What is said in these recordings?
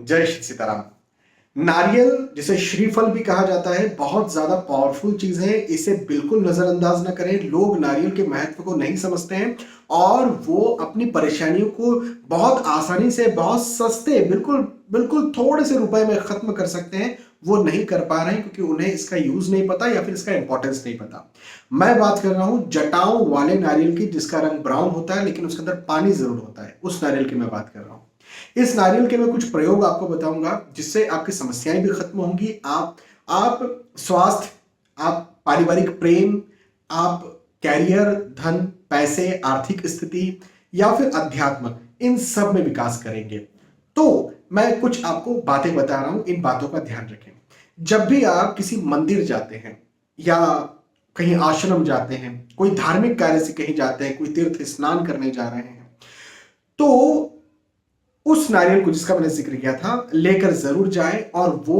जय श्री सीताराम। नारियल जिसे श्रीफल भी कहा जाता है, बहुत ज्यादा पावरफुल चीज है। इसे बिल्कुल नजरअंदाज ना करें। लोग नारियल के महत्व को नहीं समझते हैं और वो अपनी परेशानियों को बहुत आसानी से, बहुत सस्ते, बिल्कुल बिल्कुल थोड़े से रुपए में खत्म कर सकते हैं। वो नहीं कर पा रहे हैं क्योंकि उन्हें इसका यूज नहीं पता या फिर इसका इंपॉर्टेंस नहीं पता। मैं बात कर रहा हूं जटाओं वाले नारियल की, जिसका रंग ब्राउन होता है लेकिन उसके अंदर पानी जरूर होता है। उस नारियल की मैं बात कर रहा हूं। इस नारियल के मैं कुछ प्रयोग आपको बताऊंगा जिससे आपकी समस्याएं भी खत्म होंगी। आप स्वास्थ्य, आप पारिवारिक प्रेम, आप कैरियर, धन, पैसे, आर्थिक स्थिति या फिर अध्यात्म, इन सब में विकास करेंगे। तो मैं कुछ आपको बातें बता रहा हूं, इन बातों का ध्यान रखें। जब भी आप किसी मंदिर जाते हैं या कहीं आश्रम जाते हैं, कोई धार्मिक कार्य से कहीं जाते हैं, कोई तीर्थ स्नान करने जा रहे हैं, तो उस नारियल को जिसका मैंने जिक्र किया था लेकर जरूर जाएं। और वो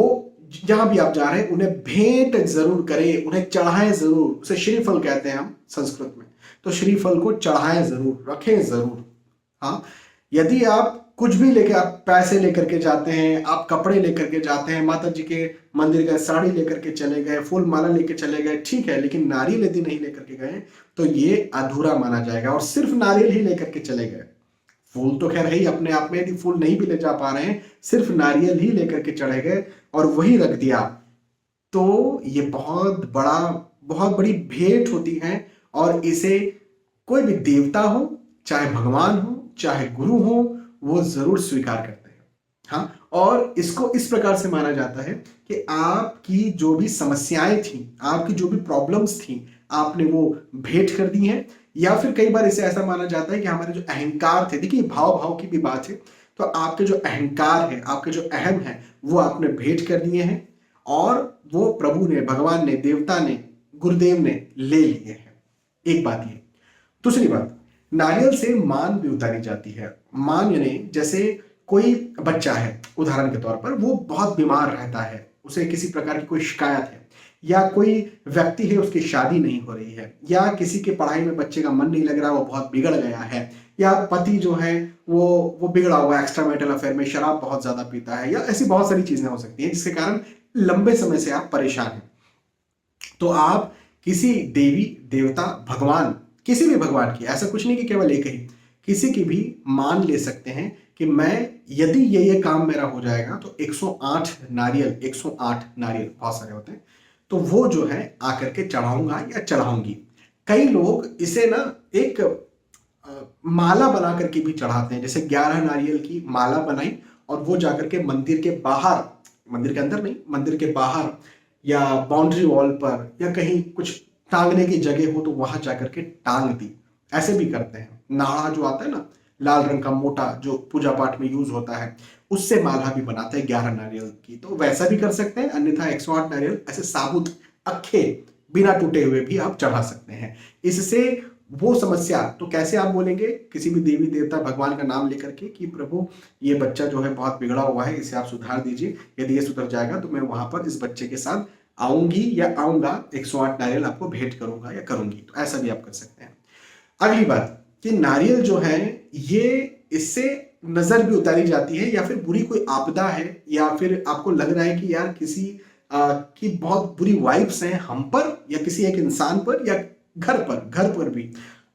जहां भी आप जा रहे हैं उन्हें भेंट जरूर करें, उन्हें चढ़ाएं जरूर। उसे श्रीफल कहते हैं हम संस्कृत में। तो श्रीफल को चढ़ाएं जरूर, रखें जरूर। हाँ, यदि आप कुछ भी लेके, आप पैसे लेकर के जाते हैं, आप कपड़े लेकर के जाते हैं, माता जी के मंदिर गए, साड़ी लेकर के चले गए, फूल माला लेके चले गए, ठीक है, लेकिन नारियल यदि नहीं लेकर के गए तो ये अधूरा माना जाएगा। और सिर्फ नारियल ही लेकर के चले गए, फूल तो खैर है ही अपने आप में, यदि फूल नहीं भी ले जा पा रहे हैं, सिर्फ नारियल ही लेकर के चढ़े गए और वही रख दिया, तो ये बहुत बड़ी भेंट होती है। और इसे कोई भी देवता हो, चाहे भगवान हो, चाहे गुरु हो, वो जरूर स्वीकार करते हैं। हाँ, और इसको इस प्रकार से माना जाता है कि आपकी जो भी समस्याएं थी, आपकी जो भी प्रॉब्लम्स थी, आपने वो भेंट कर दी हैं। या फिर कई बार इसे ऐसा माना जाता है कि हमारे जो अहंकार थे, देखिए भाव भाव की भी बात है, तो आपके जो अहंकार है, आपके जो अहम है, वो आपने भेंट कर दिए हैं और वो प्रभु ने, भगवान ने, देवता ने, गुरुदेव ने ले लिए हैं। एक बात ये। दूसरी बात, नारियल से मान भी उतारी जाती है। मान यानी जैसे कोई बच्चा है, उदाहरण के तौर पर, वो बहुत बीमार रहता है, उसे किसी प्रकार की कोई शिकायत है, या कोई व्यक्ति है उसकी शादी नहीं हो रही है, या किसी के पढ़ाई में बच्चे का मन नहीं लग रहा, वो बहुत बिगड़ गया है, या पति जो है वो बिगड़ा हुआ एक्स्ट्रा मैरिटल अफेयर में, शराब बहुत ज्यादा पीता है, या ऐसी बहुत सारी चीजें हो सकती हैं जिसके कारण लंबे समय से आप परेशान हैं। तो आप किसी देवी देवता, भगवान, किसी भी भगवान की, ऐसा कुछ नहीं कि केवल एक ही, किसी की भी मान ले सकते हैं कि मैं, यदि ये काम मेरा हो जाएगा तो 108 नारियल, 108 नारियल बहुत सारे होते हैं, तो वो जो है आकर के चढ़ाऊंगा या चढ़ाऊंगी। कई लोग इसे ना एक माला बना करके भी चढ़ाते हैं, जैसे 11 नारियल की माला बनाई और वो जाकर के मंदिर के बाहर, मंदिर के अंदर नहीं, मंदिर के बाहर या बाउंड्री वॉल पर या कहीं कुछ टांगने की जगह हो तो वहां जाकर के टांग दी। ऐसे भी करते हैं। नाड़ा जो आता है ना, लाल रंग का मोटा, जो पूजा पाठ में यूज होता है, उससे माला भी बनाते हैं 11 नारियल की, तो वैसा भी कर सकते हैं। अन्यथा 108 नारियल ऐसे साबुत, अक्खे, बिना टूटे हुए भी आप चढ़ा सकते हैं। इससे वो समस्या, तो कैसे आप बोलेंगे किसी भी देवी देवता भगवान का नाम लेकर के कि प्रभु ये बच्चा जो है बहुत बिगड़ा हुआ है, इसे आप सुधार दीजिए, यदि ये सुधर जाएगा तो मैं वहां पर इस बच्चे के साथ आऊंगी या आऊंगा, 108 नारियल आपको भेंट करूंगा या करूंगी। तो ऐसा भी आप कर सकते हैं। अगली बात कि नारियल जो है, ये, इससे नजर भी उतारी जाती है, या फिर बुरी कोई आपदा है, या फिर आपको लग रहा है कि यार किसी की बहुत बुरी वाइब्स हैं हम पर, या किसी एक इंसान पर, या घर पर भी,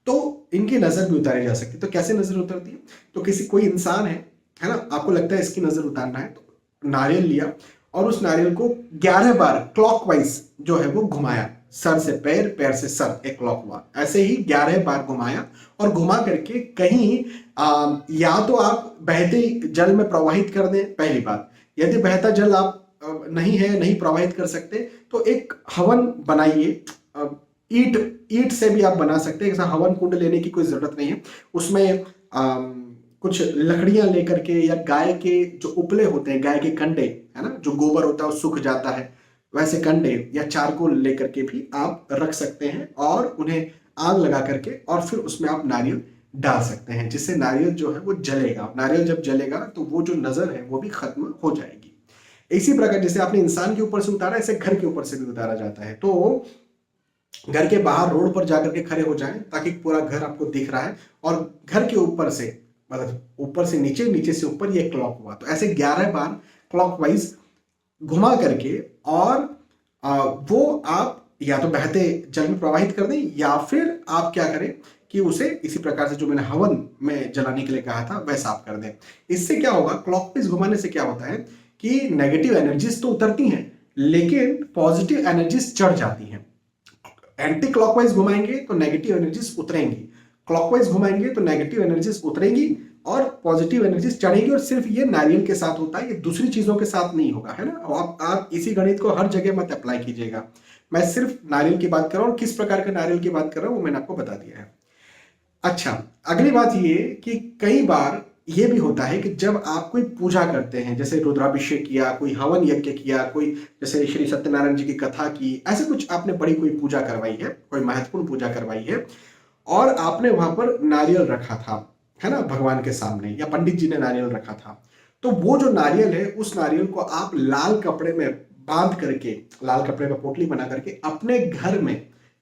तो इनकी नजर भी उतारी जा सकती है। तो कैसे नजर उतरती है? तो किसी, कोई इंसान है ना, आपको लगता है इसकी नजर उतारना है, तो नारियल लिया और उस नारियल को 11 बार क्लॉकवाइज जो है वो घुमाया, सर से पैर, पैर से सर, एक क्लॉक हुआ, ऐसे ही 11 बार घुमाया। और घुमा करके कहीं या तो आप बहते जल में प्रवाहित कर दें, पहली बात। यदि बहता जल आप नहीं है, नहीं प्रवाहित कर सकते, तो एक हवन बनाइए। ईट ईट से भी आप बना सकते हैं। हवन कुंड लेने की कोई जरूरत नहीं है। उसमें कुछ लकड़ियां लेकर के, या गाय के जो उपले होते हैं, गाय के कंडे, है ना, जो गोबर होता है वो सूख जाता है, वैसे कंडे या चारकोल लेकर के भी आप रख सकते हैं और उन्हें आग लगा करके, और फिर उसमें आप नारियल डाल सकते हैं, जिससे नारियल जो है वो जलेगा। नारियल जब जलेगा तो वो जो नजर है वो भी खत्म हो जाएगी। इसी प्रकार जैसे आपने इंसान के ऊपर से उतारा, ऐसे घर के ऊपर से भी उतारा जाता है। तो घर के बाहर रोड पर जाकर के खड़े हो जाएं ताकि पूरा घर आपको दिख रहा है, और घर के ऊपर से मतलब ऊपर से नीचे, नीचे से ऊपर, ये क्लॉक हुआ। तो ऐसे 11 बार क्लॉकवाइज घुमा करके और वो आप या तो बहते जल में प्रवाहित कर दें, या फिर आप क्या करें कि उसे इसी प्रकार से जो मैंने हवन में जलाने के लिए कहा था वैसा आप कर दें। इससे क्या होगा, क्लॉकवाइज घुमाने से क्या होता है कि नेगेटिव एनर्जीज तो उतरती हैं, लेकिन पॉजिटिव एनर्जीज चढ़ जाती हैं। एंटी क्लॉकवाइज घुमाएंगे तो नेगेटिव एनर्जीज उतरेंगी, क्लॉकवाइज घुमाएंगे तो नेगेटिव एनर्जीज उतरेंगी और पॉजिटिव एनर्जीज चढ़ेगी। और सिर्फ ये नारियल के साथ होता है, ये दूसरी चीजों के साथ नहीं होगा, है ना। आप इसी गणित को हर जगह मत अप्लाई कीजिएगा। मैं सिर्फ नारियल की बात कर रहा हूँ, और किस प्रकार के नारियल की बात कर रहा हूँ वो मैंने आपको बता दिया है। अच्छा, अगली बात ये कि कई बार ये भी होता है कि जब आप कोई पूजा करते हैं, जैसे रुद्राभिषेक किया, कोई हवन यज्ञ किया, कोई जैसे श्री सत्यनारायण जी की कथा की, ऐसे कुछ आपने बड़ी कोई पूजा करवाई है, कोई महत्वपूर्ण पूजा करवाई है, और आपने वहां पर नारियल रखा था, है ना, भगवान के सामने, या पंडित जी ने नारियल रखा था। तो वो जो नारियल है, उस नारियल को आप लाल कपड़े में बांध करके, लाल कपड़े में पोटली बना करके अपने घर में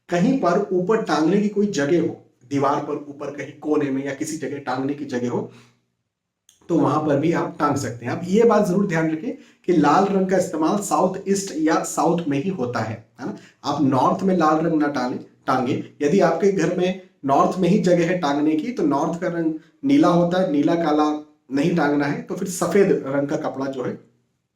कहीं पर ऊपर टांगने की कोई जगह हो, दीवार पर ऊपर कहीं कोने में या किसी जगह टांगने की जगह हो, तो वहां पर भी आप टांग सकते हैं। अब ये बात जरूर ध्यान रखें कि लाल रंग का इस्तेमाल साउथ ईस्ट या साउथ में ही होता है ना। आप नॉर्थ में लाल रंग ना टांगे। यदि आपके घर में नॉर्थ में ही जगह है टांगने की, तो नॉर्थ का रंग नीला होता है, नीला काला नहीं टांगना है, तो फिर सफेद रंग का कपड़ा जो है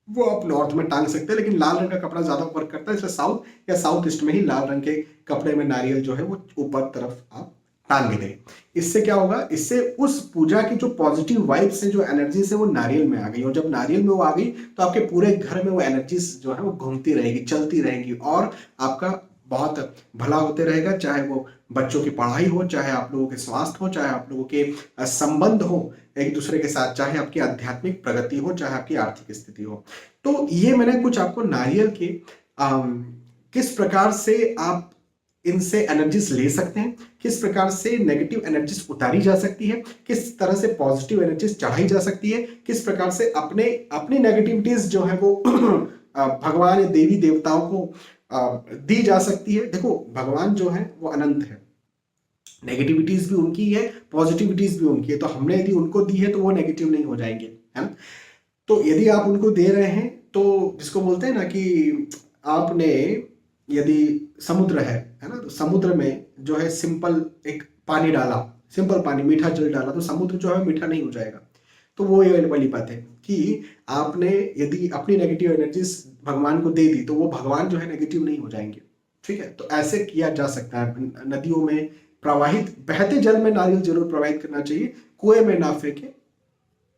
वो आप नॉर्थ में टांग सकते हैं। लेकिन लाल रंग का कपड़ा ज्यादा वर्क करता है, इसलिए साउथ या साउथ ईस्ट में ही लाल रंग के कपड़े में नारियल जो है वो ऊपर तरफ आप टांग दें। इससे क्या होगा, इससे उस पूजा की जो पॉजिटिव वाइब्स है, जो एनर्जीज है, वो नारियल में आ गई। और जब नारियल में वो आ गई तो आपके पूरे घर में वो एनर्जीज जो है वो घूमती रहेगी, चलती रहेंगी, और आपका बहुत भला होते रहेगा। चाहे वो बच्चों की पढ़ाई हो, चाहे आप लोगों के स्वास्थ्य हो, चाहे आप लोगों के संबंध हो एक दूसरे के साथ, चाहे आपकी आध्यात्मिक प्रगति हो, चाहे आपकी आर्थिक स्थिति हो। तो ये मैंने कुछ आपको नारियल के किस प्रकार से आप इनसे एनर्जीज ले सकते हैं, किस प्रकार से नेगेटिव एनर्जीज उतारी जा सकती है, किस तरह से पॉजिटिव एनर्जीज चढ़ाई जा सकती है, किस प्रकार से अपनी नेगेटिविटीज जो है वो भगवान या देवी देवताओं को दी जा सकती है। देखो, भगवान जो है वो अनंत है, नेगेटिविटीज भी उनकी है, पॉजिटिविटीज भी उनकी है। तो हमने यदि उनको दी है तो वो नेगेटिव नहीं हो जाएंगे, है ना। तो यदि आप उनको दे रहे हैं, तो जिसको बोलते हैं ना कि आपने यदि समुद्र है ना, तो समुद्र में जो है सिंपल एक पानी डाला, सिंपल पानी, मीठा जल डाला, तो समुद्र जो है मीठा नहीं हो जाएगा। तो वो ये वाली बात है कि आपने यदि अपनी नेगेटिव एनर्जीज भगवान को दे दी, तो वो भगवान जो है नेगेटिव नहीं हो जाएंगे। ठीक है, तो ऐसे किया जा सकता है। नदियों में प्रवाहित बहते जल में नारियल जरूर प्रवाहित करना चाहिए, कुएं में ना फेंके।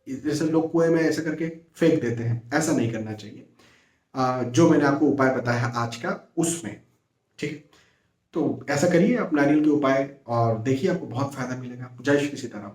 जैसे लोग कुएं में ऐसा करके फेंक देते हैं, ऐसा नहीं करना चाहिए। जो मैंने आपको उपाय बताया आज का उसमें, ठीक है। तो ऐसा करिए आप नारियल के उपाय, और देखिए आपको बहुत फायदा मिलेगा। जय श्री सीताराम।